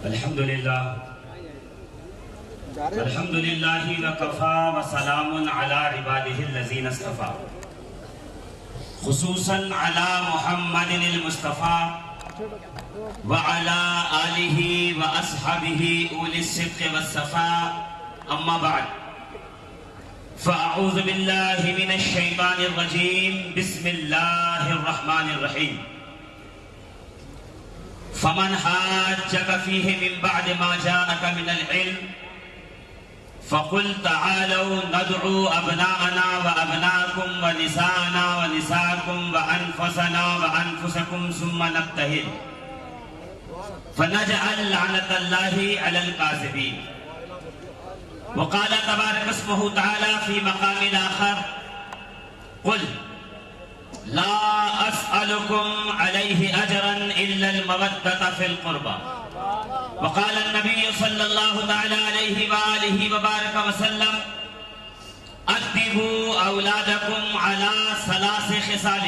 الحمدللہ وکفا وسلام علی عبادہ الذین اصطفیٰ خصوصاً علی محمد المصطفیٰ وعلی آلہ واصحابہ اولی الصدق والصفاء اما بعد فاعوذ باللہ من الشیطان الرجیم بسم اللہ الرحمن الرحیم فمن حاجك فيه من بعد ما جاءك من العلم فقل تعالوا ندعو أبناءنا وأبناءكم ونساءنا ونساءكم وأنفسنا وأنفسكم ثم نبتهل فنجعل لعنة الله على الكاذبين. وقال تبارك اسمه تعالى في مقام آخر قل لا أسألكم عليه أجرا إلا المودة في القربى. وقال النبي صلى الله تعالى عليه وآله وبارك وسلم أدبوا أولادكم على ثلاث خصال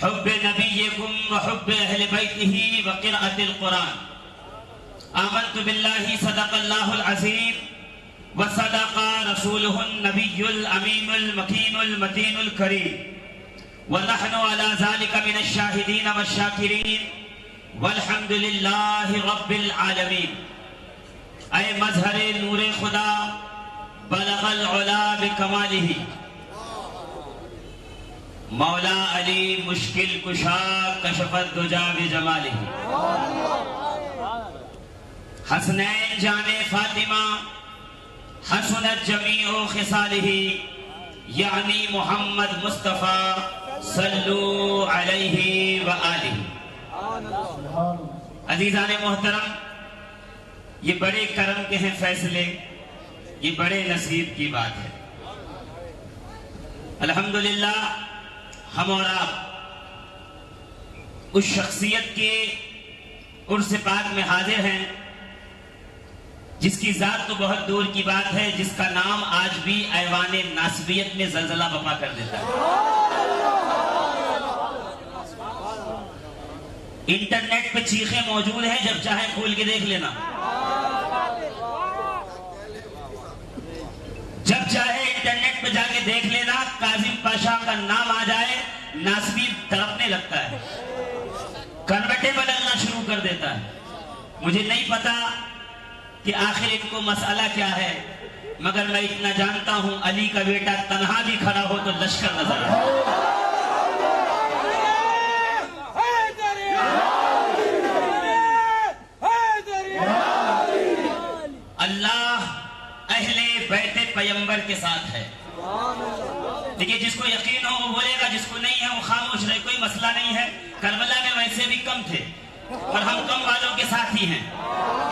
حب نبيكم وحب أهل بيته وقراءة القرآن. آمنت بالله صدق الله العظيم وصدق رسوله النبي الأمين المكين المتين الكريم ونحن على ذلك من الشاهدين والشاكرين والحمد لله رب العالمين. اے مظہر نور خدا بلغ العلا بکمالہ مولا علی مشکل کشا کشف الدجا بجمالہ حسنین جان فاطمہ حسنت جمیع خصالہ یعنی محمد مصطفیٰ صلو علیہ وآلہ. عزیزان محترم، یہ بڑے کرم کے ہیں فیصلے، یہ بڑے نصیب کی بات ہے. الحمدللہ ہم اور آپ اس شخصیت کے عرس پاک میں حاضر ہیں جس کی ذات تو بہت دور کی بات ہے، جس کا نام آج بھی ایوان ناسبیت میں زلزلہ بپا کر دیتا ہے. انٹرنیٹ پہ چیخیں موجود ہیں، جب چاہیں کھول کے دیکھ لینا. جب چاہے انٹرنیٹ پہ جا کے دیکھ لینا، کاظم پاشا کا نام آ جائے ناسبی تڑپنے لگتا ہے، کنورٹیں بدلنا شروع کر دیتا ہے. مجھے نہیں پتا کہ آخر ان کو مسئلہ کیا ہے، مگر میں اتنا جانتا ہوں علی کا بیٹا تنہا بھی کھڑا ہو تو لشکر نظر آئے. اللہ اہل بیت پیمبر کے ساتھ ہے. دیکھیے، جس کو یقین ہو وہ بولے گا، جس کو نہیں ہے وہ خاموش رہے، کوئی مسئلہ نہیں ہے. کربلا میں ویسے بھی کم تھے اور ہم کم والوں کے ساتھ ہی ہیں.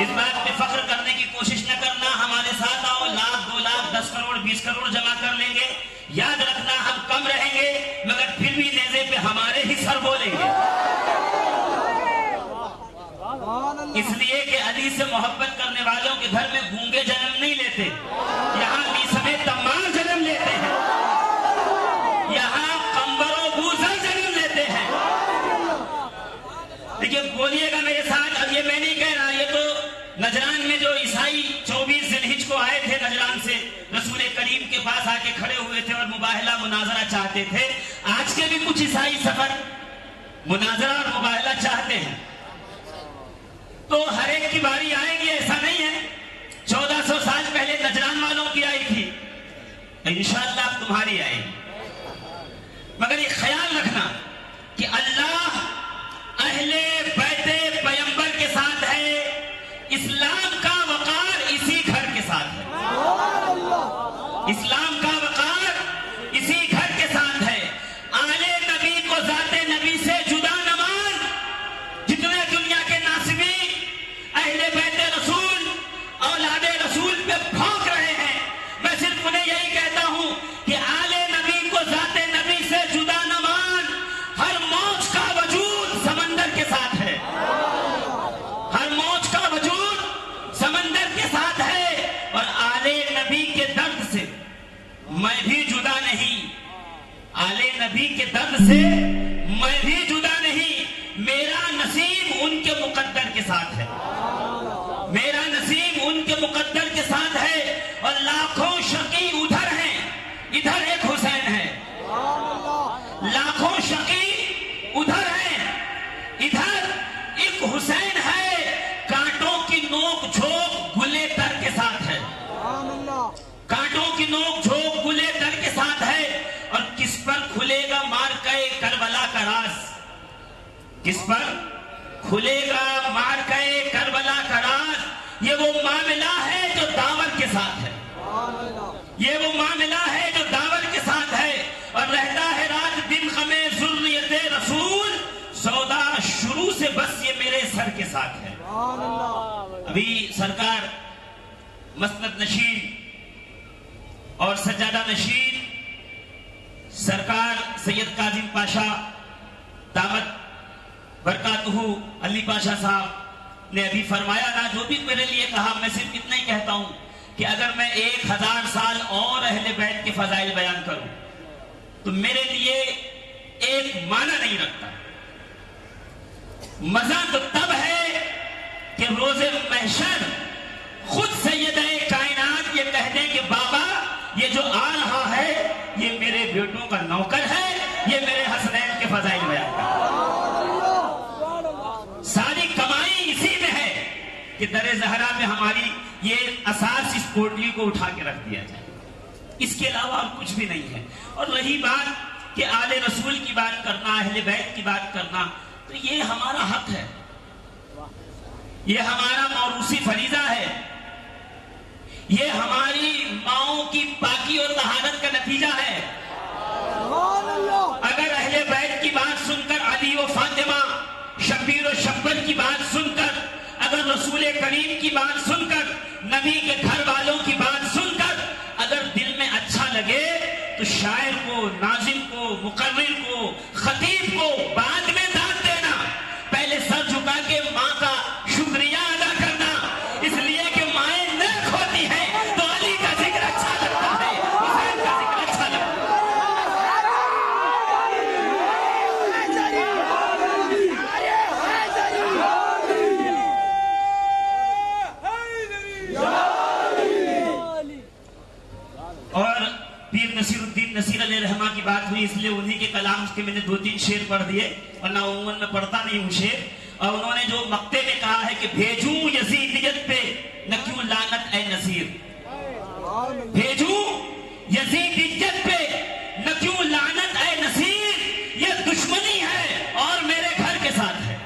اس بات پہ فخر کرنے کی کوشش نہ کرنا. ہمارے ساتھ آؤ، 1,00,000 2,00,000 10 کروڑ 20 کروڑ جمع کر لیں گے. یاد رکھنا ہم کم رہیں گے مگر پھر بھی نیزے پہ ہمارے ہی سر بولیں گے. اس لیے کہ علی سے محبت کرنے والوں کے گھر میں گونگے جنم نہیں لیتے، یہاں میسمے تمام جنم لیتے ہیں، یہاں قمبر و بوزر جنم لیتے ہیں. دیکھیے، بولیے گا میرے ساتھ. اب یہ میں نہیں کہہ رہا، یہ تو نجران میں جو عیسائی 24 ذی الحجہ کو آئے تھے نجران سے، رسول کریم کے پاس آ کے کھڑے ہوئے تھے اور مباہلہ مناظرہ چاہتے تھے. آج کے بھی کچھ عیسائی سفر مناظرہ اور مباہلہ چاہتے ہیں، تو ہر ایک کی باری آئے گی ایسا نہیں ہے. 1400 سال پہلے نجران والوں کی آئی تھی، انشاءاللہ اب تمہاری آئے گی. مگر یہ خیال رکھنا کہ اللہ اہل بیت پیمبر کے ساتھ ہے، اسلام کا وقار اسی گھر کے ساتھ ہے، اسلام کا وقار اسی گھر کے ساتھ ہے. آل نبی کو ذات نبی سے جدا نہ مان. جتنے دنیا کے ناسبی اہل بیت رسول اولاد رسول پہ بھونک رہے ہیں، میں صرف انہیں یہی کہتا ہوں کہ آل نبی کو ذات نبی سے جدا نہ مان. نصیب ان کے مقدر کے ساتھ ہے، میرا نصیب ان کے مقدر کے ساتھ ہے، اور لاکھوں شقی ادھر ہیں، ادھر ایک حسین ہے، لاکھوں شقی ادھر ہیں، ادھر ایک حسین ہے، کانٹوں کی نوک جھوک گلے تر کے ساتھ ہے، کانٹوں کی نوک جھوک گلے تر کے ساتھ ہے، اور کس پر کھلے گا مارکہ کربلا کا راز، کس پر کھلے گا مارکہ کربلا کا راز، یہ وہ معاملہ ہے جو داور کے ساتھ ہے، یہ وہ معاملہ ہے جو داور کے ساتھ ہے، اور رہتا ہے رات دن غم ذریت رسول، سودا شروع سے بس یہ میرے سر کے ساتھ ہے۔ ابھی سرکار مسند نشین اور سجادہ نشین سرکار سید کاظم پاشا دامت برکاتہ علی پاشا صاحب نے ابھی فرمایا نا، جو بھی میرے لیے کہا، میں صرف اتنا ہی کہتا ہوں کہ اگر میں 1000 سال اور اہل بیت کے فضائل بیان کروں تو میرے لیے ایک معنی نہیں رکھتا۔ مزہ تو تب ہے کہ روز محشر خود سیدہ کائنات یہ کہہ دیں کہ بابا یہ جو آ رہا ہے یہ میرے بیٹوں کا نوکر ہے، یہ میرے حسنین کے فضائل بیان کرتا ہے۔ ساری کمائی اسی میں ہے کہ در زہرا میں ہماری یہ اساس اس پوٹلی کو اٹھا کے رکھ دیا جائے، اس کے علاوہ اور کچھ بھی نہیں ہے۔ اور رہی بات کہ آل رسول کی بات کرنا، اہل بیت کی بات کرنا، تو یہ ہمارا حق ہے، یہ ہمارا موروثی فریضہ ہے، یہ ہماری ماؤں کی پاکی اور طہارت کا نتیجہ ہے۔ اگر اہل بیت کی بات سن کر، علی و فاطمہ، شبیر و شبر کی بات سن کر، اگر رسول کریم کی بات سن کر، نبی کے گھر والوں کی بات سن کر اگر دل میں اچھا لگے تو شاعر کو، ناظم کو، مقرر کو، خطیب کو بعد میں داد دینا، پہلے سر جھکا کے ماں کا شکریہ ادا کرنا، اس لیے کہ مائیں نیک ہوتی ہیں تو علی کا ذکر اچھا لگتا ہے، حسین کا ذکر اچھا لگتا ہے۔ اور پیر نصیر الدین نصیر علیہ رحمہ کی بات ہوئی، اس لیے انہی کے کلام کے میں نے 2-3 شعر پڑھ دیے، ورنہ عموماً میں پڑھتا نہیں ہوں شعر۔ اور انہوں نے جو مقطع میں کہا ہے کہ بھیجوں یزیدیت پہ نہ کیوں لعنت اے نصیر، بھیجوں یزیدیت پہ نہ کیوں لعنت اے نصیر، یہ دشمنی ہے اور میرے گھر کے ساتھ ہے۔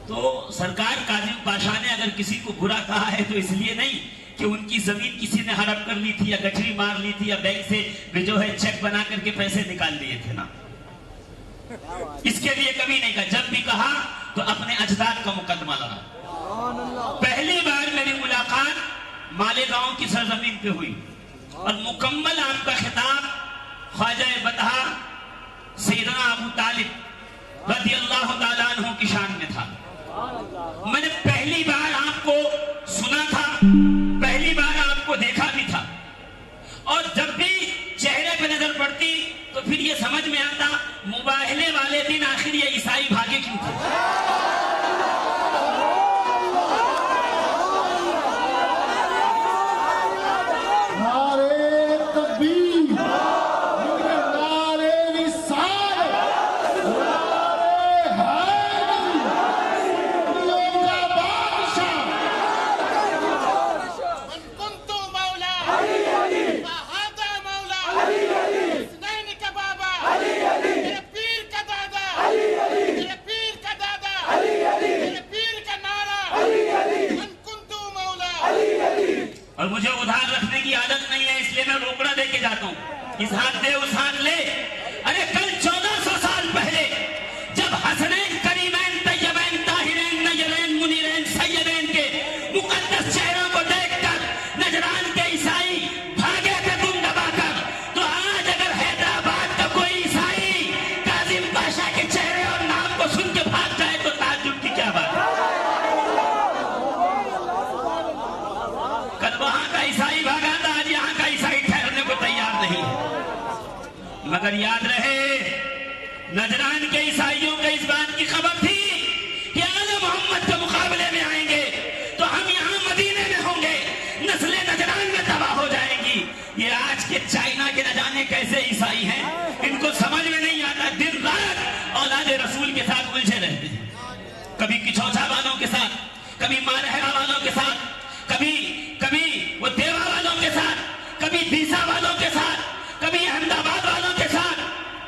تو سرکار کاظم پاشا نے اگر کسی کو برا کہا ہے تو اس لیے نہیں کہ ان کی زمین کسی نے ہڑپ کر لی تھی یا گٹھری مار لی تھی یا بینک سے جو ہے چیک بنا کر کے پیسے نکال لیے تھے نا، اس کے لیے کبھی نہیں کہا۔ جب بھی کہا تو اپنے اجداد کا مقدمہ لگا۔ پہلی بار میری ملاقات مالیگاؤں کی سرزمین پہ ہوئی اور مکمل آپ کا خطاب خواجہ بطحہ سیدنا ابو طالب رضی اللہ تعالیٰ عنہ کی شان میں تھا۔ میں نے پہلی بار آپ کو سنا تھا، پہلی بار آپ کو دیکھا بھی تھا، اور جب بھی چہرے پہ نظر پڑتی تو پھر یہ سمجھ میں آتا مباہلے والے دن آخر یہ عیسائی بھاگے کیوں تھے۔ اور مجھے ادھار رکھنے کی عادت نہیں ہے، اس لیے میں روکڑا دے کے جاتا ہوں، اس ہاتھ دے اس ہاتھ لے۔ ارے کل 1400 سال پہلے جب حسنین کریمین طیبین طاہرین نجرین منیرین سیدین کے مقدس چہروں کو دیکھ کر نجران کے عیسائی بھاگے تھے دم دبا کر، تو آج اگر حیدرآباد کا کوئی عیسائی کاظم پاشا کے چہرے اور نام کو سن کے بھاگ جائے تو تعجب کی کیا بات ہے۔ وہاں کا عیسائی بھاگا تھا، آج یہاں کا عیسائی ٹھہرنے کو تیار نہیں ہے۔ مگر یاد رہے نجران کے عیسائیوں کا اس بات کی خبر تھی کہ آل محمد کے مقابلے میں آئیں گے تو ہم یہاں مدینے میں ہوں گے، نسل نجران میں تباہ ہو جائیں گی۔ یہ آج کے چائنا کے نہ جانے کیسے عیسائی ہیں، ان کو سمجھ میں نہیں آتا، دن رات اولاد رسول کے ساتھ الجھے رہتے ہیں، کبھی کچھوچا والوں کے ساتھ، کبھی مارہرا والوں کے ساتھ، کبھی وہ دیوا والوں کے ساتھ، کبھی دیسا والوں کے ساتھ، کبھی احمد آباد والوں کے ساتھ،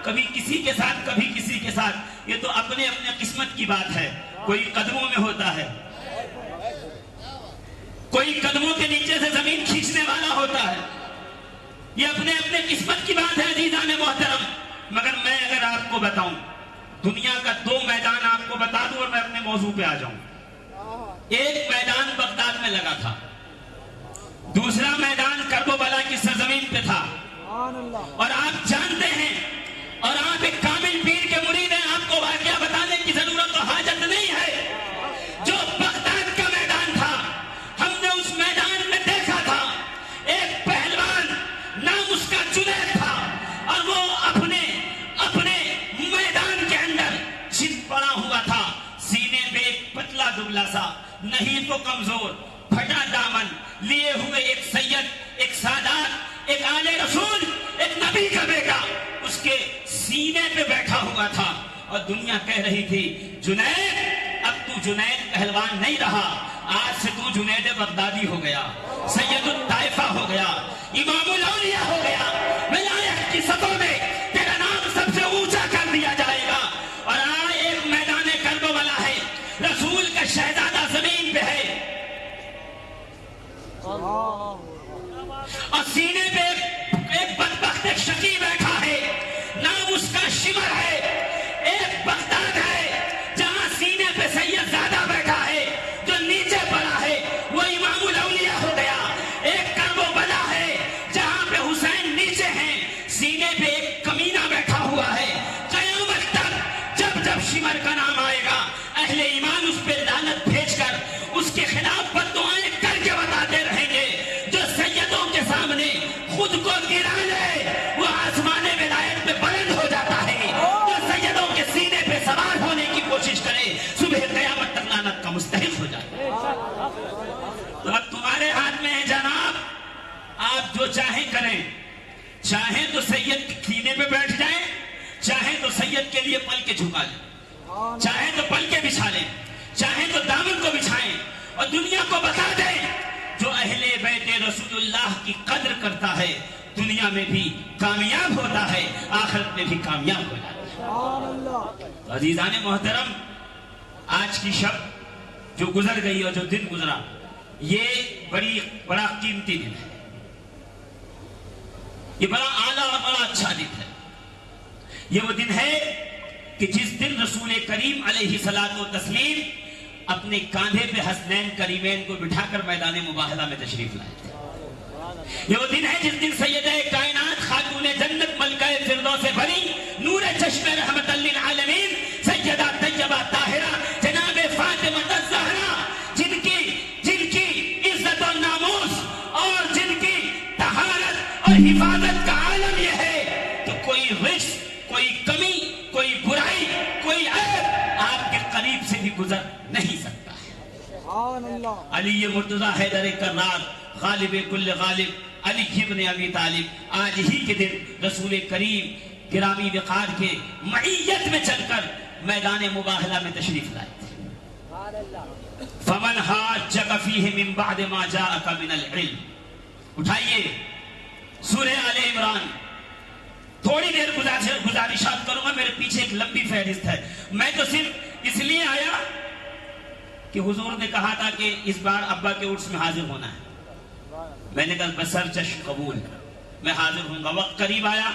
کبھی کسی کے ساتھ، کبھی کسی کے ساتھ۔ یہ تو اپنے اپنے قسمت کی بات ہے، کوئی قدموں میں ہوتا ہے، کوئی قدموں کے نیچے سے زمین کھینچنے والا ہوتا ہے، یہ اپنے اپنے قسمت کی بات ہے عزیزان محترم۔ مگر میں اگر آپ کو بتاؤں، دنیا کا 2 میدان آپ کو بتا دوں اور میں اپنے موضوع پہ آ جاؤں۔ ایک میدان بغداد میں لگا تھا، دوسرا میدان کربلا کی سرزمین پہ تھا، اور آپ جانتے ہیں، اور آپ ایک کامل پیر کے مرید ہیں، آپ کو واقعہ بتانے کی ضرورت و حاجت نہیں ہے۔ جو بغداد کا میدان تھا، ہم نے اس میدان میں دیکھا تھا ایک پہلوان نام اس کا جنید تھا، اور وہ اپنے میدان کے اندر جن پڑا ہوا تھا، سینے پہ ایک پتلا دبلا سا، نہیں تو کمزور، پھٹا دامن لیے ہوئے ایک سید، ایک سادات، ایک آل رسول، ایک نبی کا بیٹا اس کے سینے پہ بیٹھا ہوا تھا، اور دنیا کہہ رہی تھی جنید اب تو جنید پہلوان نہیں رہا، آج سے تو جنید بغدادی ہو گیا، سید الطائفہ ہو گیا، امام الاولیاء ہو گیا، ولایت کی سطح میں تیرا نام سب سے اونچا کر دیا جائے گا۔ اور آج ایک میدان کربلا ہے، رسول کا شہزادہ زمین پہ ہے، اور سینے پہ ایک بدبخت ایک شقی بیٹھا ہے، نام اس کا شمر ہے۔ ایک بغداد ہے جہاں سینے پہ سید زادہ بیٹھا ہے، جو نیچے پڑا ہے وہ امام الاولیاء ہو گیا۔ ایک کربلا ہے جہاں پہ حسین نیچے ہیں، سینے پہ ایک کمینہ بیٹھا ہوا ہے۔ قیامت تک جب جب شمر کا نام آئے گا، اہل ایمان اس پہ لعنت بھیج کر اس کے خلاف بددعائیں کر کے بتاتے رہیں گے۔ جو سیدوں کے سامنے خود کو گرا لے وہ آسمان ولایت پہ بلند ہو جاتا ہے، جو سیدوں کے سینے پہ سوار ہونے کی کوشش کرے صبح قیامت تک لعنت کا مستحق ہو جاتا ہے۔ تو اب تمہارے ہاتھ میں ہے جناب، آپ جو چاہیں کریں، چاہیں تو سید کے سینے پہ بیٹھ جائیں، چاہیں تو سید کے لیے پل کے جھکا لیں، چاہیں تو پل کے بچھا لیں، چاہیں تو دامن کو بچھائیں، اور دنیا کو بتا دیں جو اہل بیت رسول اللہ کی قدر کرتا ہے دنیا میں بھی کامیاب ہوتا ہے، آخرت میں بھی کامیاب ہو جاتا ہے۔ تو عزیزان محترم، آج کی شب جو گزر گئی اور جو دن گزرا، یہ بڑا قیمتی دن ہے، یہ بڑا اعلیٰ اور بڑا اچھا دن ہے۔ یہ وہ دن ہے کہ جس دن رسول کریم علیہ الصلوۃ والتسلیم اپنے کاندھے پہ حسنین کریمین کو بٹھا کر میدان مباہلہ میں تشریف لائے تھے۔ یہ وہ دن ہے جس دن سیدہ کائنات خاتون جنت ملکہ فردوس بری نور چشم رحمت للعالمین سیدہ طیبہ طاہرہ جناب فاطمہ الزہرا، جن کی عزت و ناموس اور جن کی طہارت اور حفاظت کا عالم یہ ہے کہ کوئی رجس، کوئی کمی، کوئی برائی، کوئی عیب آپ کے قریب سے بھی گزر نہیں سکتا ہے۔ علی مرتضی حیدر کرار، غالب کل غالب، علی ابن ابی طالب آج ہی کے دن رسول کریم گرامی وقار کے معیت میں چل کر میدان مباہلہ میں تشریف لائے تھے۔ فمن حاجک فیہ من بعد ما جاءک من العلم، اٹھائیے سورہ آل عمران۔ تھوڑی دیر گزارشات کروں گا، میرے پیچھے ایک لمبی فہرست ہے، میں تو صرف اس لیے آیا کہ حضور نے کہا تھا کہ اس بار ابا کے عرس میں حاضر ہونا ہے، میں نے کہا بسر چشم قبول، میں حاضر ہوں گا۔ وقت قریب آیا،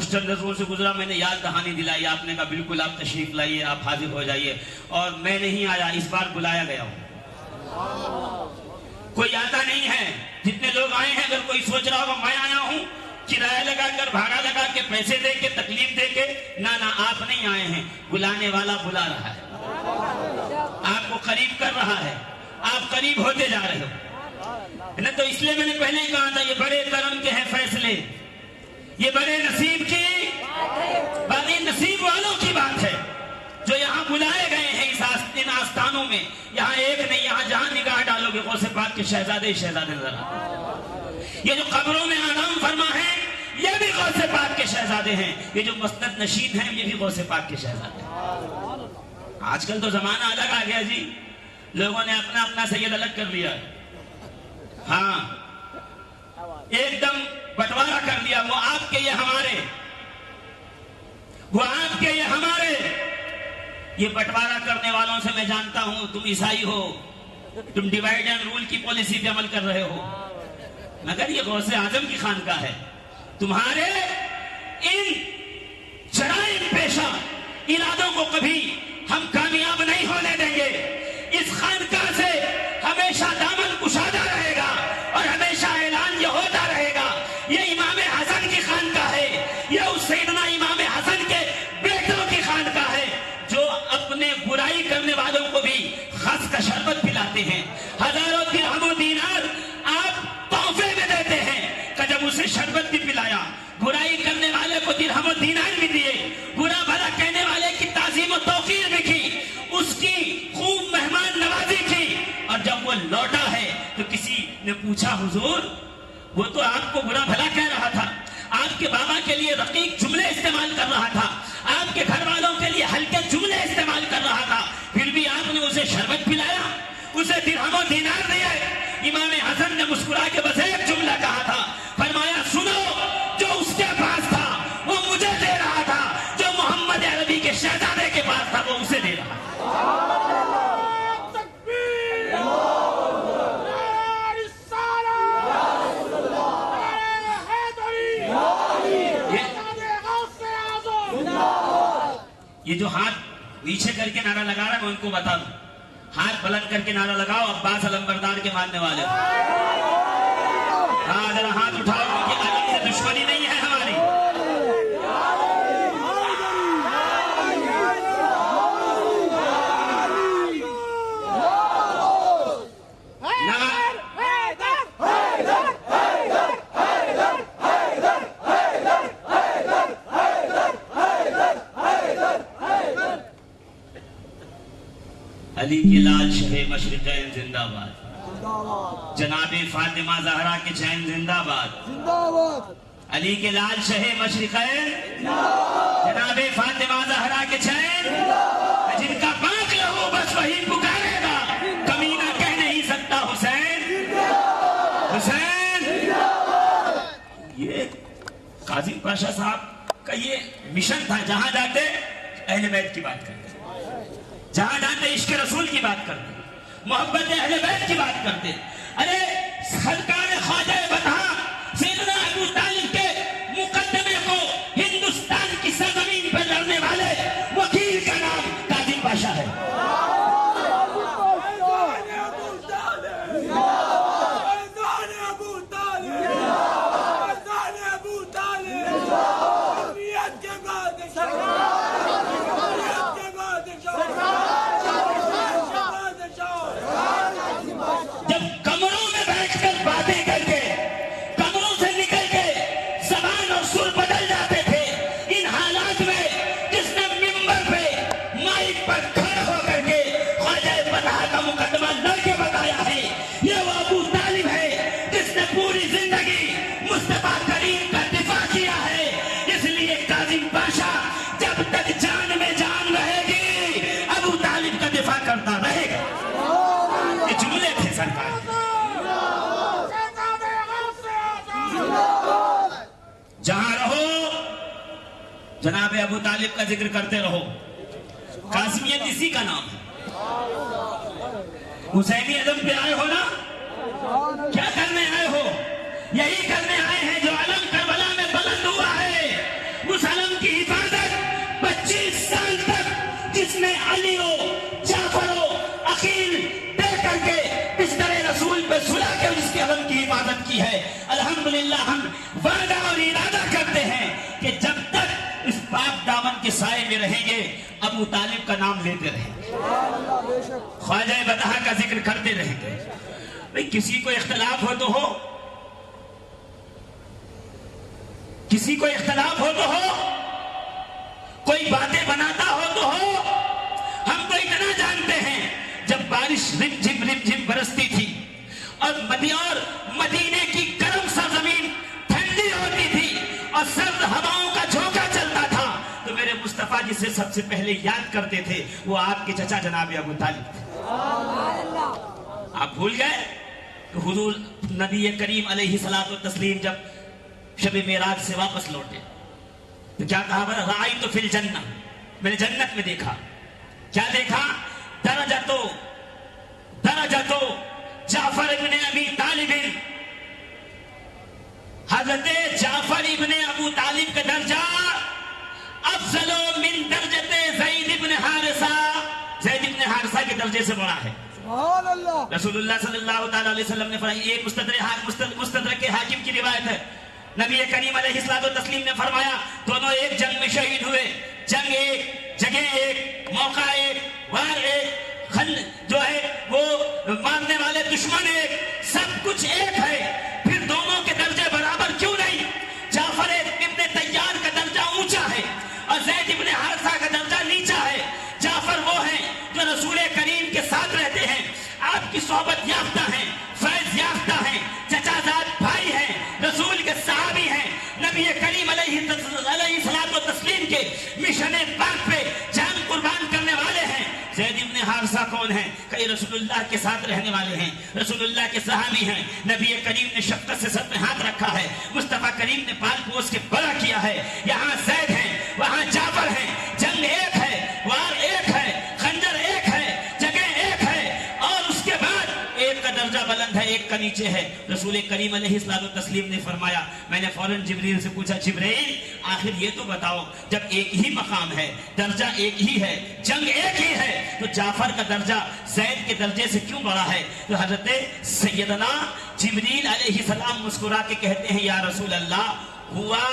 چند نظروں سے گزرا، میں نے یاد دہانی دلائی، آپ نے کہا بالکل آپ تشریف لائیے، آپ حاضر ہو جائیے، اور میں نہیں آیا، اس بار بلایا گیا ہوں، کوئی آتا نہیں ہے۔ جتنے لوگ آئے ہیں، اگر کوئی سوچ رہا ہوگا میں آیا ہوں کرایہ لگا کر، بھاڑا لگا کے، پیسے دے کے، تکلیف دے کے، نہ آپ نہیں آئے ہیں، بلانے والا بلا رہا ہے، آپ کو قریب کر رہا ہے، آپ قریب ہوتے جا رہے ہو۔ تو اس لیے میں نے پہلے ہی کہا تھا یہ بڑے کرم کے ہیں فیصلے، یہ بڑے نصیب کی، باقی نصیب والوں کی بات ہے جو یہاں یہاں بلائے گئے ہیں ان آستانوں میں، یہاں ایک نہیں، یہاں جہاں نگاہ ڈالو گے غوث پاک کے شہزادے ہی شہزادے نظر آتے ہیں۔ یہ جو قبروں میں آرام فرما ہے یہ بھی غوث پاک کے شہزادے ہیں، یہ جو مسند نشین ہیں یہ بھی غوث پاک کے شہزادے ہیں۔ آج کل تو زمانہ الگ آ گیا جی، لوگوں نے اپنا اپنا سید الگ کر لیا، ہاں ایک دم بٹوارا کر دیا، وہ آپ کے یہ ہمارے، وہ آپ کے یہ ہمارے۔ یہ بٹوارا کرنے والوں سے میں جانتا ہوں تم عیسائی ہو، تم ڈیوائڈ اینڈ رول کی پالیسی پہ عمل کر رہے ہو، مگر یہ غوث اعظم کی خانقاہ ہے۔ تمہارے ان جرائم پیشہ ارادوں کو کبھی ہم کامیاب نہیں ہونے دیں گے۔ اس خانقاہ سے ہمیشہ دامن کشادہ رہے گا اور ہمیشہ اعلان یہ ہوتا رہے گا یہ امام حسن کی خانقاہ ہے، یہ اس سیدنا امام حسن کے بیٹوں کی خانقاہ ہے جو اپنے برائی کرنے والوں کو بھی خس کا شربت پلاتے ہیں، ہزاروں درہم و دینار آپ تحفے میں دیتے ہیں کہ جب اسے شربت بھی پلایا، برائی کرنے والے کو درہم و دینار بھی دیے، برا بھلا کہنے والے کی تعظیم و توقیر بھی کی، اس کی خوب مہمان نوازی کی، اور جب وہ لوٹا ہے تو کسی نے پوچھا حضور وہ تو آپ کو برا بھلا کہہ رہا تھا، آپ کے بابا کے لیے رقیق جملے استعمال کر رہا تھا، آپ کے گھر والوں کے لیے ہلکے جملے استعمال کر رہا تھا، پھر بھی آپ نے اسے شربت پلایا، اسے درہم و دینار دیے۔ امام حسن نے مسکرا کے بس ایک جملہ کہا تھا، فرمایا سنو جو اس کے پاس تھا وہ مجھے دے رہا تھا، جو محمد عربی کے شہزادے کے پاس تھا وہ اسے دے رہا تھا۔ یہ جو ہاتھ نیچے کر کے نعرہ لگا رہا ہے میں ان کو بتا دوں، ہاتھ بلند کر کے نعرہ لگاؤ عباس علمبردار کے ماننے والے، ہاں ذرا ہاتھ اٹھاؤ کیونکہ علی سے دشمنی نہیں ہے ہماری۔ علی کے لال شہ مشرقین زندہ باد، جناب فاطمہ زہرا کے چین زندہ باد، علی کے لال شہ مشرقین جناب فاطمہ زہرا کے چین، جن کا پاک لہو بس وہی پکارے گا، کمینہ کہہ نہیں سکتا حسین حسین۔ یہ قاضی پاشا صاحب کا یہ مشن تھا، جہاں جاتے اہل بیت کی بات کرتے، جہاں جاتے عشق رسول کی بات کرتے، محبت اہل بیت کی بات کرتے۔ ارے سرکار خواجہ بطحا سیدنا ابو طالب کے مقدمے کو ہندوستان کی سرزمین پر لڑنے والے وکیل کا نام قاضی پاشا ہے۔ جہاں رہو جناب ابو طالب کا ذکر کرتے رہو، قاسمیت اسی کا نام ہے۔ حسینی ادب پہ آئے ہو نا، کیا کرنے آئے ہو؟ یہی کرنے آئے ہیں جو علم کربلا میں بلند ہوا ہے، اس علم کی حفاظت 25 سال تک جس نے علی و جعفر و عقیل دے کر کے بستر رسول پہ سلا کے اس کے علم کی حفاظت کی ہے۔ الحمدللہ ہم وعدہ اور ارادہ کرتے ہیں کہ جب تک اس پاک دامن کے سائے میں رہیں گے ابو طالب کا نام لیتے رہیں گے، خواجہ بطحا کا ذکر کرتے رہیں گے۔ بھئی کسی کو اختلاف ہو تو ہو، کسی کو اختلاف ہو تو ہو، کوئی باتیں بناتا ہو تو ہو، بارش رم جھم برستی تھی اور مدینے کی گرم سرزمین ٹھنڈی ہوتی تھی اور سرد ہواؤں کا جھونکا چلتا تھا، تو میرے مصطفیٰ جسے سب سے پہلے یاد کرتے تھے وہ آپ کے چچا جناب ابو طالب تھے۔ آپ بھول گئے کہ حضور نبی کریم علیہ الصلوۃ والتسلیم جب شب معراج سے واپس لوٹے تو کیا کہا؟ رأیت فی الجنہ، میں نے جنت میں دیکھا۔ کیا دیکھا؟ درجتو جعفر ابن ابی طالب، حضرت جعفر ابن ابو طالب کا درجہ افضل من درجت زید ابن حارثہ، زید ابن حارثہ کے درجے سے بڑا ہے۔ سبحان اللہ۔ رسول اللہ صلی اللہ تعالی علیہ وسلم نے فرمایا، ایک مستدرک حاکم کی روایت ہے، نبی کریم علیہ الصلوۃ والتسلیم نے فرمایا دونوں ایک جنگ میں شہید ہوئے، جنگ ایک، جگہ ایک، موقع ایک، وار ایک، جو ہے وہ مارنے والے دشمن ایک، سب کچھ ایک ہے، پھر دونوں کے درجے برابر کیوں نہیں؟ جعفر ابن طیار کا درجہ اونچا ہے اور زید ابن حارثہ کا درجہ نیچا ہے۔ جعفر وہ ہیں جو رسول کریم کے ساتھ رہتے ہیں، آپ کی صحبت یافتہ ہیں، فیض یافتہ ہیں، چچا زاد بھائی ہیں، رسول کے صحابی ہیں، نبی کریم علیہ الصلوۃ والتسلیم کے مشن پاک پہ جان قربان کرنے والے ہیں۔ زید ابن حارثہ کون ہیں؟ کہ رسول اللہ کے ساتھ رہنے والے ہیں، رسول اللہ کے صحابی ہیں، نبی کریم نے شفقت سے سر پہ ہاتھ رکھا ہے، مصطفیٰ کریم نے پال پوس کے بڑا کیا ہے۔ یہاں زید ہیں، وہاں جعفر ہیں، جنگ ایک ہے، وار ایک ہے، خنجر ایک ہے، جگہ ایک ہے، اور اس کے بعد ایک کا درجہ بلند ہے، ایک کا نیچے ہے۔ رسول کریم علیہ الصلوۃ والتسلیم نے فرمایا، میں نے فوراً جبریل سے پوچھا، جبریل آخر یہ تو بتاؤ، جب ایک ہی مقام ہے، درجہ ایک ہی ہے، جنگ ایک ہی ہے، تو جعفر کا درجہ زید کے درجے سے کیوں بڑا ہے؟ تو حضرت سیدنا جبریل علیہ السلام مسکرا کے کہتے ہیں، یا رسول اللہ ہوا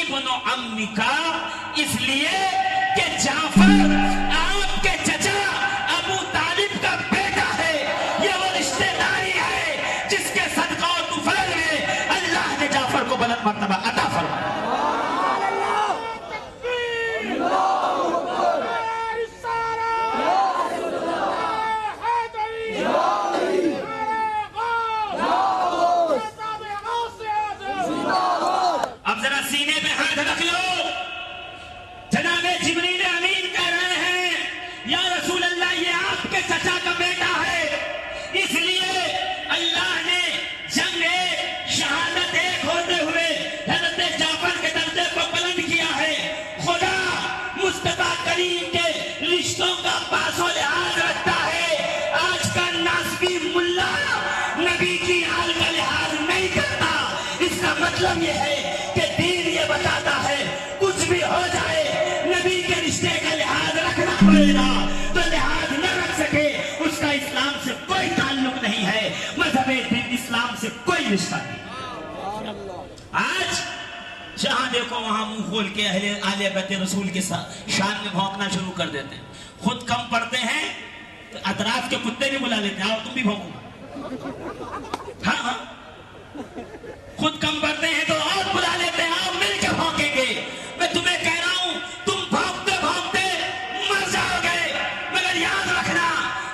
ابن عمی کا، اس لیے کہ جعفر آپ کے چچا ابو طالب کا بیٹا ہے، یہ وہ رشتہ داری ہے جس کے صدقہ و طفیل میں اللہ نے جعفر کو بلند مرتبہ عطا فرمایا۔ اب ذرا سینے پہ ہاتھ رکھ لو، جناب جبریل امین کہہ رہے ہیں، یا رسول اللہ یہ آپ کے چچا کا بیٹا ہے، اس لیے اللہ نے جنگ ایک، شہادت ایک ہوتے ہوئے حضرت جعفر کے درجے کو بلند کیا ہے۔ خدا مصطفیٰ کریم کے رشتوں کا پاس و لحاظ رکھتا ہے۔ آج کا ناسبی ملا نبی کی آل کا لحاظ نہیں کرتا، اس کا مطلب یہ ہے کہ دین یہ بتاتا ہے کچھ بھی ہو جائے نبی کے رشتے کا لحاظ رکھنا پڑے گا، تو لحاظ نہ رکھ سکے اس کا اسلام سے کوئی تعلق نہیں ہے، مذہب دین اسلام سے کوئی رشتہ نہیں۔ آج جہاں دیکھو وہاں منہ کھول کے اہل بیت رسول کے شان میں بھونکنا شروع کر دیتے ہیں، خود کم پڑتے ہیں تو اطراف کے کتے بھی بلا لیتے ہیں، آؤ تم بھی بھونکو، ہاں خود کم پڑتے ہیں تو اور بلا لیتے ہیں، آؤ مل کے بھونکیں گے۔ میں تمہیں کہہ رہا ہوں تم بھونکتے بھونکتے مر جاؤ گے، مگر یاد رکھنا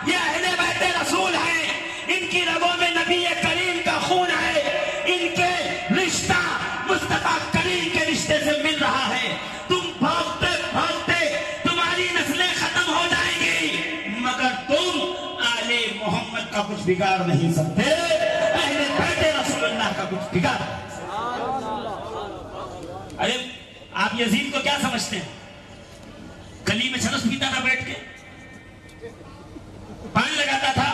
یہ اہل بیت رسول ہیں، ان کی رگوں میں نبی کریم کا خون ہے، ان کے رشتہ مصطفیٰ کریم کے رشتے سے مل رہا ہے۔ تم بھونکتے بھونکتے تمہاری نسلیں ختم ہو جائیں گی، مگر تم آل محمد کا کچھ بگاڑ نہیں سکتے، اہل بیت رسول اللہ کا کچھ بگاڑ۔ ارے آپ یزید کو کیا سمجھتے ہیں؟ گلی میں چرس پیتا تھا بیٹھ کے، پانی لگاتا تھا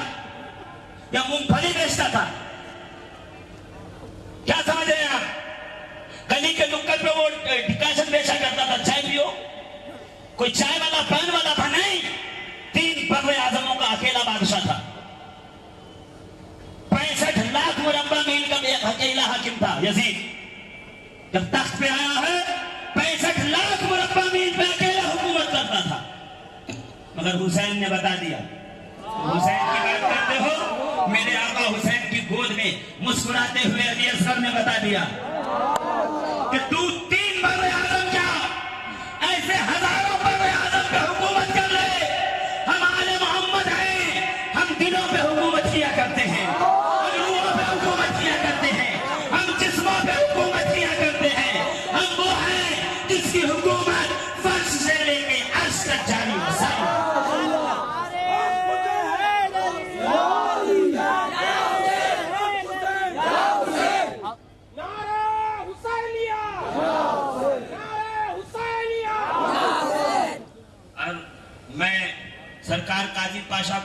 یا مونگ پھلی بیچتا تھا؟ کیا سمجھ رہے ہیں آپ؟ گلی کے نکڑ پہ وہ ڈکاشن بیچا کرتا تھا، چائے پیو، کوئی چائے والا پان والا تھا نہیں، 3 بر اعظموں کا اکیلا بادشاہ تھا، 65 لاکھ مربع میل کا اکیلا حاکم تھا یزید۔ جب تخت پہ آیا ہے 65 لاکھ مربع میل پہ اکیلا حکومت کرتا تھا، مگر حسین نے بتا دیا، حسین کی بات کرتے ہو، میرے آقا حسین کی گود میں مسکراتے ہوئے علی اصغر نے بتا دیا کہ تو 3 بر اعظم کیا ایسے ہزاروں بر اعظم پہ حکومت کر لے، ہم آل محمد ہیں، ہم دن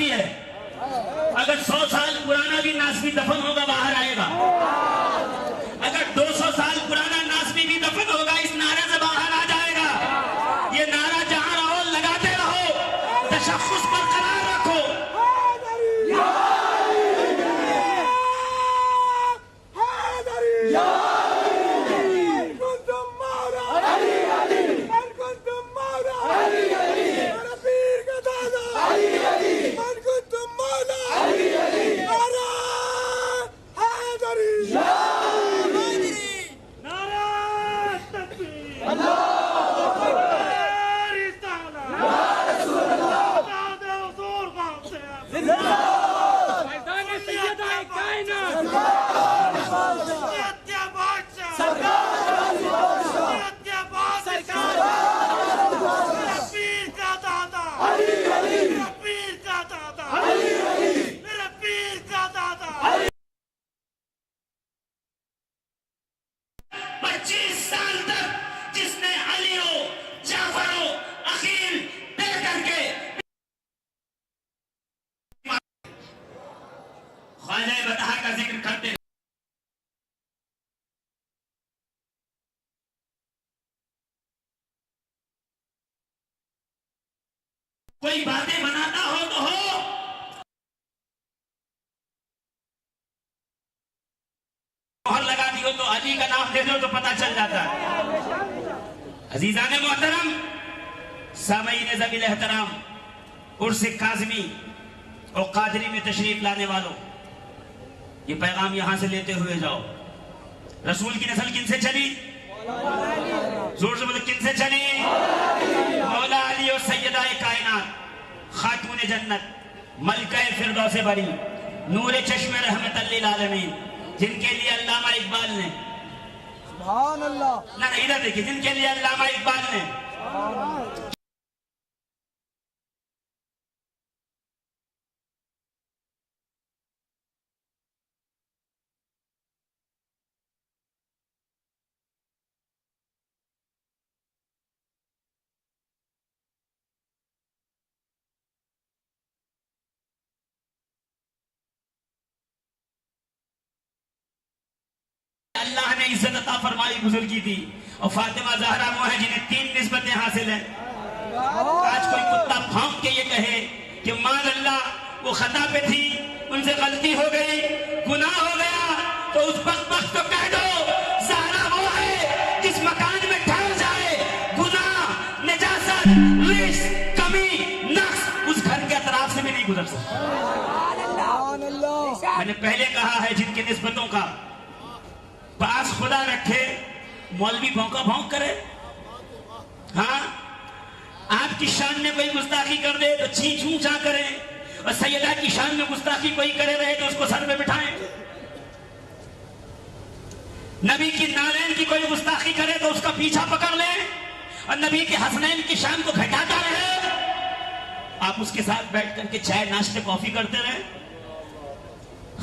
ناسبی ہے. اگر 100 سال پرانا بھی ناسبی دفن ہوگا باہر آئے گا. اگر 200 سال پرانا ناسبی بھی دفن ہوگا اس نعرے سے باہر آ جائے گا. یہ نعرہ جہاں رہو لگاتے رہو, تشخص برقرار رکھو. خواجہ بطحہ کا ذکر کرتے ہیں. کوئی باتیں بناتا ہو تو ہو, مہر لگا دی ہو تو علی کا نام دے دو تو پتہ چل جاتا ہے. عزیزان محترم, سامعین ذوی احترام, عرس کاظمی اور قادری میں تشریف لانے والوں, یہ پیغام یہاں سے لیتے ہوئے جاؤ. رسول کی نسل کن سے چلی؟ زور سے بولو, کن سے چلی؟ مولا علی اور سیدہ کائنات, خاتون جنت, ملکہ فردوس بری, نور چشم رحمت للعالمین, جن کے لیے علامہ اقبال نے, سبحان اللہ, نہ ادھر دیکھیں, جن کے لیے علامہ اقبال نے اللہ نے عزت عطا فرمائی, بزرگی دی. اور فاطمہ زہرا وہ ہے جنہیں 3 نسبتیں حاصل ہیں. آج کوئی کتا بھونک کے یہ کہے کہ مان اللہ وہ خطا پہ تھی, ان سے غلطی ہو گئی, گناہ ہو گیا, تو اس بدبخت کو کہہ دو زہرا وہ ہے جس مکان میں ٹھہر جائے گناہ, نجاست, رجس, کمی, نقص اس گھر کے اطراف سے بھی نہیں گزر سکتا. سبحان اللہ. میں نے پہلے کہا ہے جن کی نسبتوں کا پاس خدا رکھے, مولوی بھونکا بھونک کرے. ہاں, آپ کی شان میں کوئی گستاخی کر دے تو چین چوں چاں کریں, اور سیدہ کی شان میں گستاخی کوئی کرے رہے تو اس کو سر پہ بٹھائیں. نبی کی نالین کی کوئی گستاخی کرے تو اس کا پیچھا پکڑ لیں, اور نبی کے حسنین کی شان کو گھٹاتا رہے. آپ اس کے ساتھ بیٹھ کر کے چائے ناشتے کافی کرتے رہے.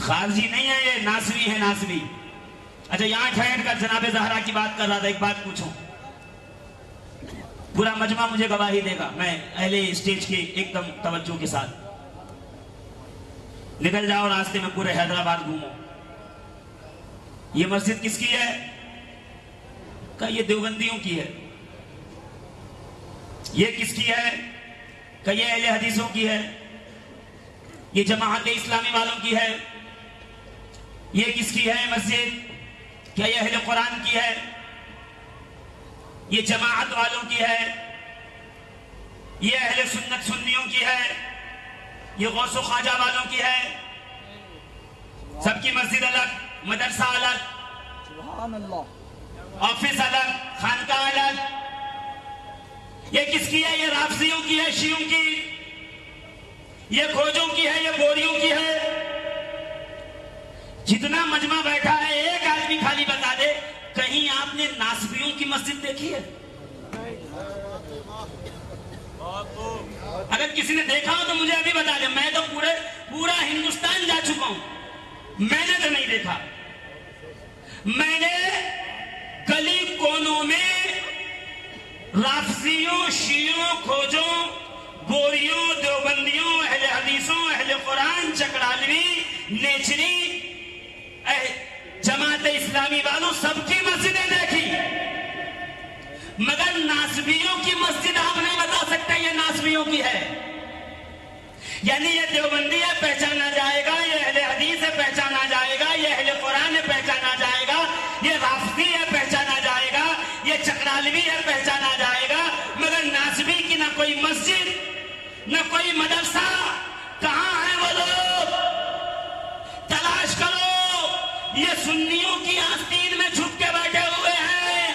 خارجی نہیں ہے یہ, ناسوی ہے, ناسوی. اچھا, یہاں ٹھہر کر جناب زہرا کی بات کر رہا تھا, ایک بات پوچھوں, پورا مجمع مجھے گواہی دے گا, میں اہل اسٹیج کے ایک دم توجہ کے ساتھ نکل جاؤ راستے میں, پورے حیدرآباد گھومو. یہ مسجد کس کی ہے؟ کہ یہ دیوبندیوں کی ہے. یہ کس کی ہے؟ کہ یہ اہل حدیثوں کی ہے. یہ جماعت اسلامی والوں کی ہے. یہ کس کی ہے مسجد؟ کیا یہ اہل قرآن کی ہے؟ یہ جماعت والوں کی ہے. یہ اہل سنت سنیوں کی ہے. یہ غوث و خواجہ والوں کی ہے. سب کی مسجد الگ, مدرسہ الگ, سبحان اللہ, آفس الگ, خانقاہ الگ. یہ کس کی ہے؟ یہ رافضیوں کی ہے, شیعوں کی. یہ کھوجوں کی ہے, یہ بوریوں کی ہے. جتنا مجمع بیٹھا ہے ایک آدمی خالی بتا دے کہیں آپ نے ناسبیوں کی مسجد دیکھی ہے؟ اگر کسی نے دیکھا ہو تو مجھے ابھی بتا دے. میں تو پورا ہندوستان جا چکا ہوں, میں نے تو نہیں دیکھا. میں نے گلی کونوں میں رافضیوں, شیعوں, کھوجوں, بوریوں, دیوبندیوں, اہل حدیثوں، اہل قرآن، چکڑالوی، نیچری، جماعت اسلامی والوں سب کی مسجدیں دیکھی، مگر ناسبیوں کی مسجد آپ نہیں بتا سکتے یہ ناسبیوں کی ہے. یعنی یہ دیوبندی ہے پہچانا جائے گا، یہ اہل حدیث ہے پہچانا جائے گا، یہ اہل قرآن ہے پہچانا جائے گا، یہ رافضی ہے پہچانا جائے گا، یہ چکڑالوی ہے پہچانا جائے گا، مگر ناسبی کی نہ کوئی مسجد نہ کوئی مدرسہ. کہاں ہیں وہ لوگ؟ تلاش کرو. یہ سنیوں کی آستین میں چھپ کے بیٹھے ہوئے ہیں،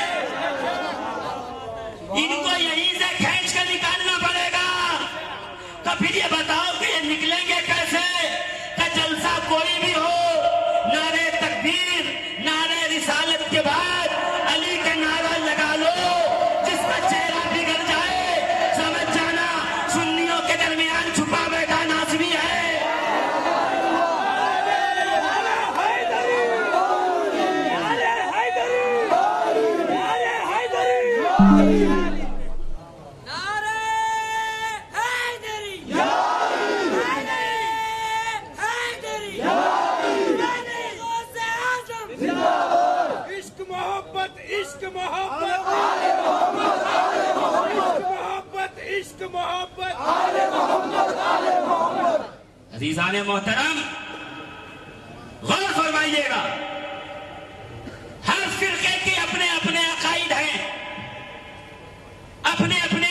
ان کو یہیں سے کھینچ کے نکالنا پڑے گا. تو پھر یہ بتاؤ کہ یہ نکلیں گے کیسے؟ کہ جلسہ کوئی بھی ہو، نعرے تکبیر، نعرے رسالت کے بعد علی کا نعرہ لگا لو، جس کا چہرہ بگڑ جائے سمجھ جانا سنیوں کے درمیان چھپا بیٹھا ناسبی ہے. عزیزان محترم، غور فرمائیے گا، ہر فرقے کے اپنے اپنے عقائد ہیں، اپنے اپنے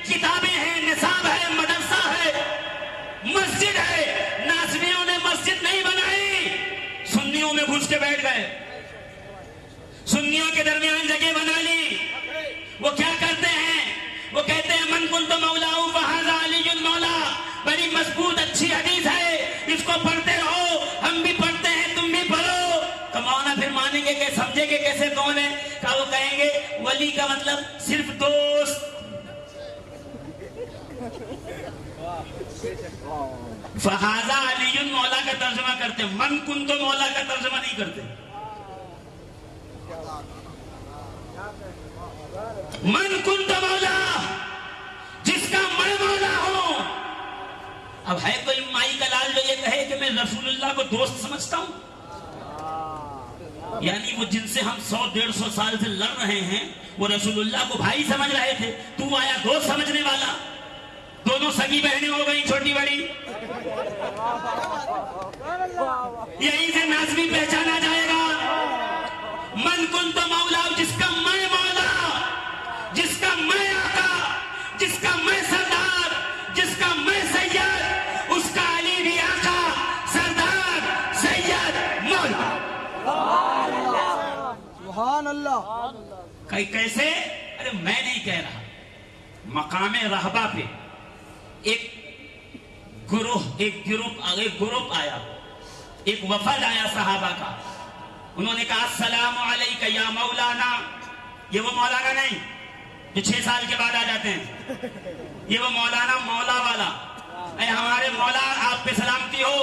کتابیں ہیں، نصاب ہے، مدرسہ ہے، مسجد ہے. ناسبیوں نے مسجد نہیں بنائی، سنیوں میں گھس کے بیٹھ گئے، سنیوں کے درمیان جگہ بنا لی. وہ کیا کرتے ہیں؟ وہ کہتے ہیں من کنت مولاہ فہذا علی المولا. بڑی مضبوط اچھی حدیث ہے، اس کو پڑھتے رہو، ہم بھی پڑھتے ہیں تم بھی پڑھو. کمانا پھر مانیں گے کہ سمجھیں گے کیسے کون ہے؟ کہ وہ کہیں گے ولی کا مطلب صرف دوست. فہذا علی مولا کا ترجمہ کرتے، من کنت مولا کا ترجمہ نہیں کرتے. من کنت مولا، جس کا میں مولا ہوں. اب ہے کوئی مائی کا لال جو یہ کہے کہ میں رسول اللہ کو دوست سمجھتا ہوں؟ یعنی وہ جن سے ہم 100-150 سال سے لڑ رہے ہیں وہ رسول اللہ کو بھائی سمجھ رہے تھے، تو آیا دوست سمجھنے والا. دونوں سگی بہنیں ہو گئی، چھوٹی بڑی. یہیں سے ناسبی پہچانا جائے گا. من کنت مولا، جس کا میں مولا، جس کا میں آقا، جس کا میں سردار، جس کا میں سید، اس کا علی بھی آقا، سردار، سید، مولا. سبحان اللہ. کیسے؟ ارے میں نہیں کہہ رہا، مقام رہبہ پہ ایک گروپ آیا، ایک وفد آیا صحابہ کا. انہوں نے کہا السلام علیکہ یا مولانا. یہ وہ مولانا نہیں جو 6 سال کے بعد آ جاتے ہیں، یہ وہ مولانا مولا والا. اے ہمارے مولا، آپ پہ سلامتی ہو.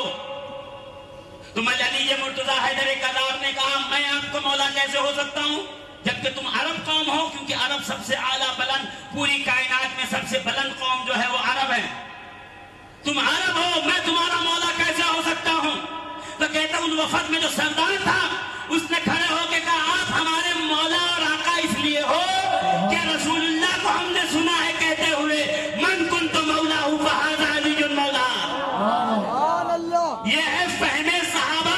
تو مجلی مرتضیٰ حیدر کلاب نے کہا میں آپ کو مولا کیسے ہو سکتا ہوں جبکہ تم عرب قوم ہو؟ کیونکہ عرب سب سے اعلیٰ بلند، پوری کائنات میں سب سے بلند قوم جو ہے وہ عرب ہے. تم عرب ہو، میں تمہارا مولا کیسے ہو سکتا ہوں؟ تو کہتا ہوں ان وفد میں جو سردار تھا اس نے کھڑے ہو کے کہا آپ ہمارے مولا اور آقا اس لیے ہو کہ رسول اللہ کو ہم نے سنا ہے کہتے ہوئے من کنت مولا فہذا علی المولا. سبحان اللہ. یہ ہے فہم صحابہ.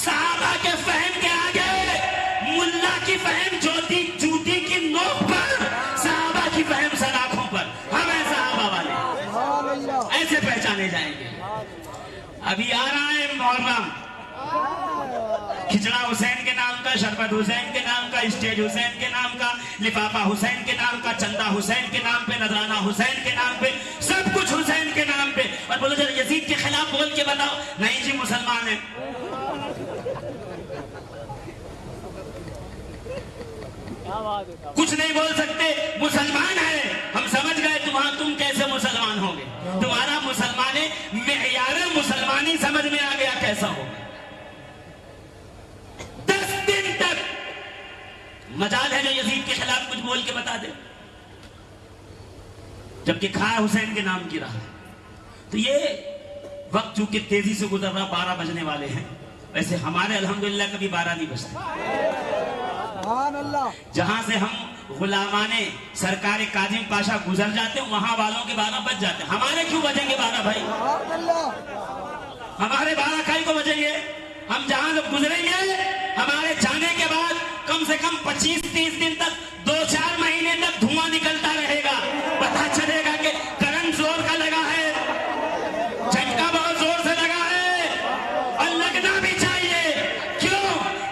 صحابہ کے فہم کے آگے ملا کی فہم جوتی کی نوک پر، صحابہ کی فہم سلاخوں پر. ہم ہیں صحابہ والے، سبحان اللہ. ایسے پہچانے جائیں گے. ابھی آ رہا ہے محرم، کھچڑا حسین کے نام کا، شربت حسین کے نام کا، اسٹیج حسین کے نام کا، لفافہ حسین کے نام کا، چندہ حسین کے نام پہ، نذرانہ حسین کے نام پہ، سب کچھ حسین کے نام پہ. اور بولو ذرا یزید کے خلاف بول کے بتاؤ. نہیں جی مسلمان ہیں. کچھ نہیں بول سکتے، مسلمان ہے. ہم سمجھ گئے تم کیسے مسلمان ہو گے. تمہارا مسلمانی معیار مسلمانی سمجھ میں آ گیا کیسا ہوگا. 10 دن تک مجال ہے جو یزید کے خلاف کچھ بول کے بتا دے، جبکہ کھا حسین کے نام کی رہا. تو یہ وقت چونکہ تیزی سے گزر رہا، 12 بجنے والے ہیں. ویسے ہمارے الحمدللہ کبھی 12 نہیں بجتے. سبحان اللہ. جہاں سے ہم غلامان سرکار کاظم پاشا گزر جاتے ہیں وہاں والوں کے 12 بج جاتے ہیں. ہمارے کیوں بجیں گے 12 بھائی؟ سبحان اللہ. ہمارے 12 کائی کو بجیں گے؟ ہم جہاں سے گزریں گے ہمارے جانے کے بعد کم سے کم 25-30 دن تک 2-4 مہینے تک دھواں نکلتا رہے گا. پتہ چلے گا کہ کرنٹ زور کا لگا ہے، جھٹکا بہت زور سے لگا ہے، اور لگنا بھی چاہیے. کیوں؟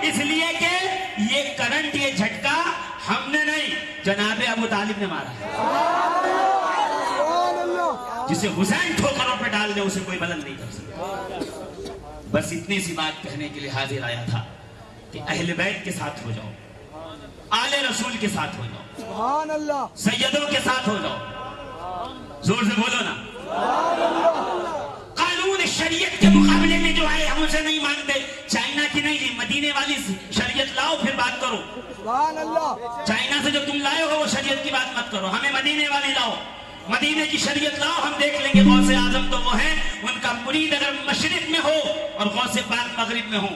اس لیے کہ یہ کرنٹ، یہ جھٹکا ہم نے نہیں، جناب ابو طالب نے مارا ہے. سبحان اللہ. جسے حسین ٹھوکروں پہ ڈال دے اسے کوئی بلند نہیں کر سکتا. بس اتنی سی بات کہنے کے لیے حاضر آیا تھا کہ اہل بیت کے ساتھ ہو جاؤ، آل رسول کے ساتھ ہو جاؤ، سبحان اللہ. سیدوں کے ساتھ ہو جاؤ. زور سے بولو نا. قانون شریعت کے مقابلے میں جو آئے ہم اسے نہیں مانتے. چائنا کی نہیں لی، مدینے والی شریعت لاؤ پھر بات کرو. سبحان اللہ. چائنا سے جو تم لائے ہو وہ شریعت کی بات مت کرو، ہمیں مدینے والی لاؤ. مدینے کی شریعت لاؤ، ہم دیکھ لیں گے. غوث اعظم تو وہ ہیں، ان کا مرید اگر مشرق میں ہو اور غوث پاک مغرب میں ہو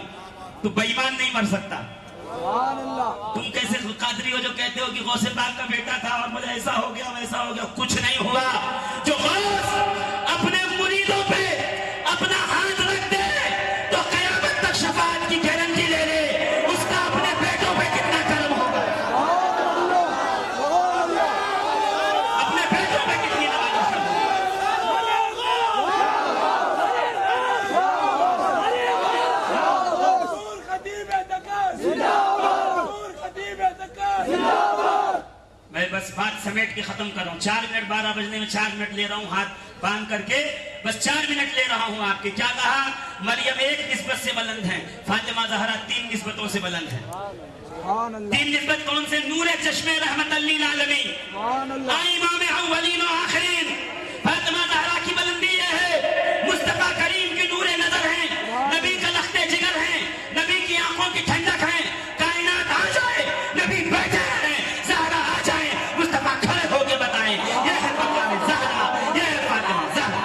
تو بے ایمان نہیں مر سکتا. سبحان اللہ. تم کیسے قادری ہو جو کہتے ہو کہ غوث پاک کا بیٹا تھا اور مجھے ایسا ہو گیا ویسا ہو گیا؟ کچھ نہیں ہوا. جو غوث اپنے مریدوں پہ اپنا ہاتھ رکھ دے تو قیامت تک شفاعت کی گارنٹی لے لے. اس کا اپنے بیٹوں پہ کتنا کرم ہوگا، اپنے بیٹوں پہ کتنی نوازش ہوگی. میں بس بات سمیٹ کے ختم کر رہا ہوں. 4 منٹ 12 بجنے میں 4 منٹ لے رہا ہوں ہاتھ باندھ کر کے. بس 4 منٹ لے رہا ہوں آپ کے. کیا کہا؟ مریم 1 نسبت سے بلند ہیں، فاطمہ زہرا 3 نسبتوں سے بلند ہیں. سبحان اللہ. 3 نسبت کون سے؟ نور چشمے رحمت للعالمین، سبحان اللہ. امام اولین و آخرین. فاطمہ زہرا کی بلندی یہ ہے، مصطفیٰ کریم کی نور نظر ہیں، نبی کا لخت جگر ہیں، نبی کی آنکھوں کی ٹھنڈک ہیں. کائنات آ جائے، نبی بیٹھے ہیں، زہرا آ جائے، مصطفیٰ کھڑے ہو کے بتائیں یہ ہے مقام زہرا، یہ ہے فاطمہ زہرا.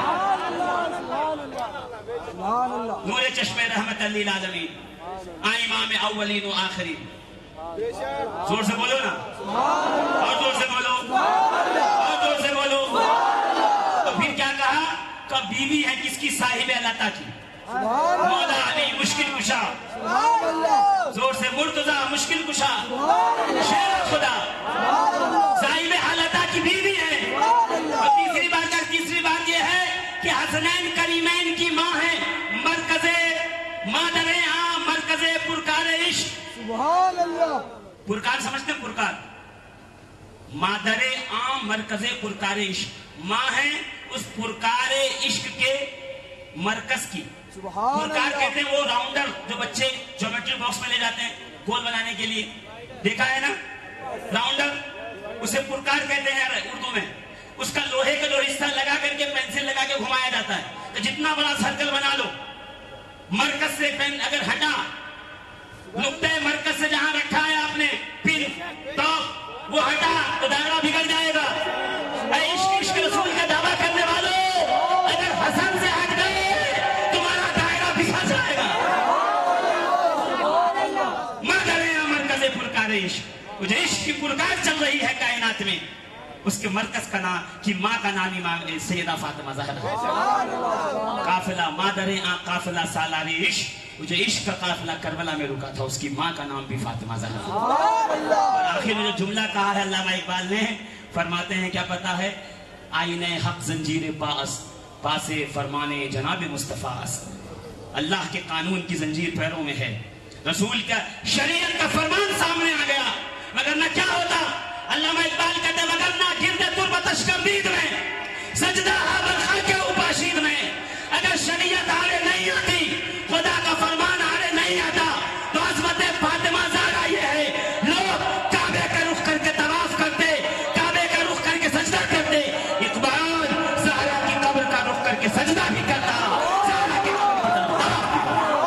سبحان اللہ. نور چشمے رحمت للعالمین، امام اولین و آخرین. زور سے بولو نا، اور زور سے بولو، اور زور سے بولو. تو پھر کیا کہا؟ کہ بیوی ہے کس کی؟ صاحب عطا کی، سبحان اللہ. مولا علی مشکل کشا. سبحان اللہ. زور سے مرتضی مشکل کشا، شیر خدا، صاحب عطا کی بیوی ہے. اور تیسری بات یہ ہے کہ حسنین کریمین کی ماں ہے، مرکز مادر عام، مرکز پرکار عشق. سبحان اللہ. پرکار سمجھتے ہیں؟ پرکار مادر عام، مرکز پرکار عشق. ماں ہے اس پرکار عشق کے مرکز کی. سبحان پرکار اللہ. کہتے ہیں وہ راؤنڈر جو بچے جیومیٹری باکس میں لے جاتے ہیں گول بنانے کے لیے، دیکھا ہے نا راؤنڈر، اسے پرکار کہتے ہیں اردو میں. اس کا لوہے کا جو حصہ لگا کر کے پینسل لگا کے گھمایا جاتا ہے کہ جتنا بڑا سرکل بنا لو، مرکز سے پین اگر ہٹا، نقطہ مرکز سے جہاں رکھا ہے آپ نے پن ٹاپ وہ ہٹا تو دائرہ بگڑ جائے گا. اے عشق رسول کا دعویٰ کرنے والوں، اگر حسن سے ہٹ گئے تمہارا دائرہ بگڑ جائے گا. مادر مرکز پرکار عشق، جو عشق کی پرکار چل رہی ہے کائنات میں، اس کے مرکز کا نام کی ماں کا نام امام سیدہ فاطمہ زہرا. قافلہ مادر قافلہ سالار عشق، جو عشق کا قافلہ کربلا میں رکا تھا اس کی ماں کا نام بھی فاطمہ زہرا. اور آخر میں جو جملہ کہا ہے علامہ اقبال نے، فرماتے ہیں کیا پتا ہے؟ آئینہ حق زنجیر پاسے فرمانے جناب مصطفیٰ. اللہ کے قانون کی زنجیر پیروں میں ہے، رسول کا شریعت کا فرمان سامنے آ گیا. مگر نہ کیا ہوتا؟ علامہ اقبال کہتے ہیں مگر نہ گرد تربتش کردید میں، سجدہ برخا کے اوپاشید میں. اگر شریعت آڑے نہیں آتی، خدا کا فرمان آڑے نہیں آتا، تو عظمت فاطمہ زہرا یہ ہے. لوگ کعبے کا رخ کر کے طواف کرتے، کعبے کا رخ کر کے سجدہ کرتے. اقبال زہرا کی قبر کا رخ کر کے سجدہ بھی کرتا، زہرا کی قبر کی طرف طواف بھی کرتا.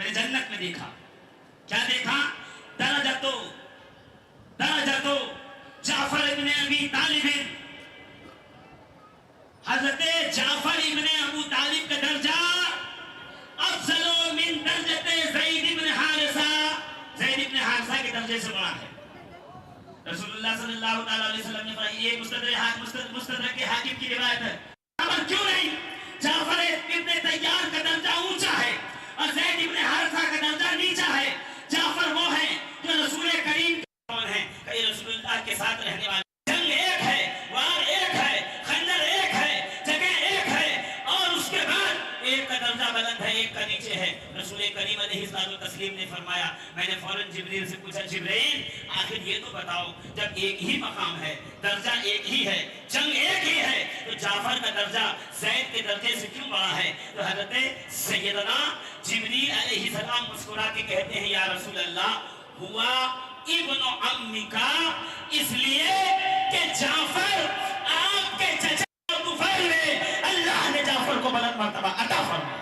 میں نے جنت میں دیکھا. کیا دیکھا؟ درجتو جعفر ابن ابی طالب. حضرت جعفر ابن ابو طالب کا درجہ افضل من درجت زید ابن حارثہ. زید ابن حارثہ کے درجے سے بڑا ہے. رسول اللہ صلی اللہ علیہ وسلم نے فرمایا، یہ مستدرک حاکم کی روایت ہے. خبر کیوں نہیں؟ جعفر ابن طیار کا درجہ اونچا ہے اور زید ابن حارثہ کا درجہ نیچا ہے. جعفر وہ ہیں جو رسول کریم کون ہیں کہ یہ رسول اللہ کے ساتھ رہنے والے. جنگ ایک ہے، وار ایک ہے، خنجر ایک ہے، جگہ ایک ہے، اور اس کے بعد ایک کا درجہ بلند ہے، ایک کا نیچے ہے. رسول کریم علیہ الصلوۃ والتسلیم نے فرمایا، میں نے فوراً جبریل سے پوچھا، جبریل آخر یہ تو بتاؤ، جب ایک ہی مقام ہے، درجہ ایک ہی ہے، جنگ ایک ہی ہے، تو جعفر کا درجہ زید کے درجے سے کیوں بڑا ہے؟ تو حضرت سیدنا جبریل علیہ السلام مسکرا کے کہتے ہیں، یا رسول اللہ، ہوا ابن عمی کا، اس لیے کہ جعفر آپ کے چچا طفیل نے اللہ نے جعفر کو بلند مرتبہ عطا فرمایا.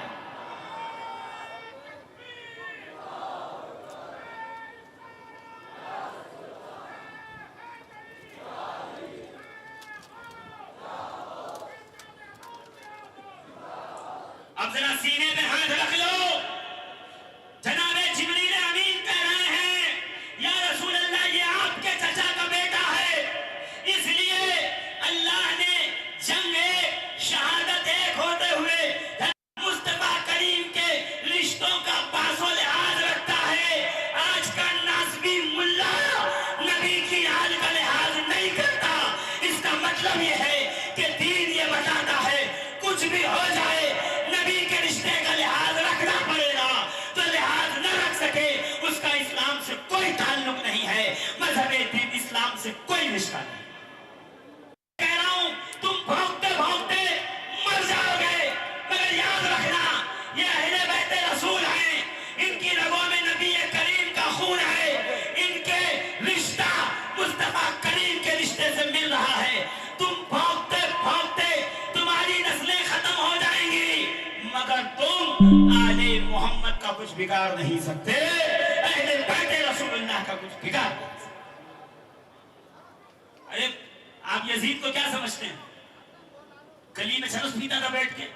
اب ذرا سینے پہ ہاتھ رکھ لو. جناب جبریل امین کہہ رہے ہیں، یا رسول اللہ، یہ آپ کے چچا کا بیٹا ہے، اس لیے اللہ نے جنگ ایک، شہادت ایک ہوتے ہوئے مصطفیٰ کریم کے رشتوں کا پاس و لحاظ رکھتا ہے. آج کا ناسبی ملا نبی کی حال کا لحاظ نہیں کرتا. اس کا مطلب یہ ہے کہ دین یہ بتاتا ہے کچھ بھی ہو جائے نبی کے رشتے کا لحاظ رکھنا پڑے گا. تو لحاظ نہ رکھ سکے اس کا اسلام سے کوئی تعلق نہیں ہے، مذہب دین اسلام سے کوئی رشتہ نہیں. کہہ رہا ہوں تم بھونکتے بھونکتے مر جاؤ گے، مگر یاد رکھنا یہ اہل بیت رسول ہیں، ان کی رگوں میں نبی کریم کا خون ہے، ان کے رشتہ مصطفیٰ کریم کے رشتے سے مل رہا ہے. تم بھونکتے بھونکتے تمہاری نسلیں ختم ہو جائیں گی، مگر تم آل محمد کا کچھ بگاڑ نہیں سکتے، اہل بیت رسول اللہ کا کچھ بگاڑ نہیں سکتے. ارے آپ یزید کو کیا سمجھتے ہیں؟ گلی میں چرس پیتا تھا بیٹھ کے.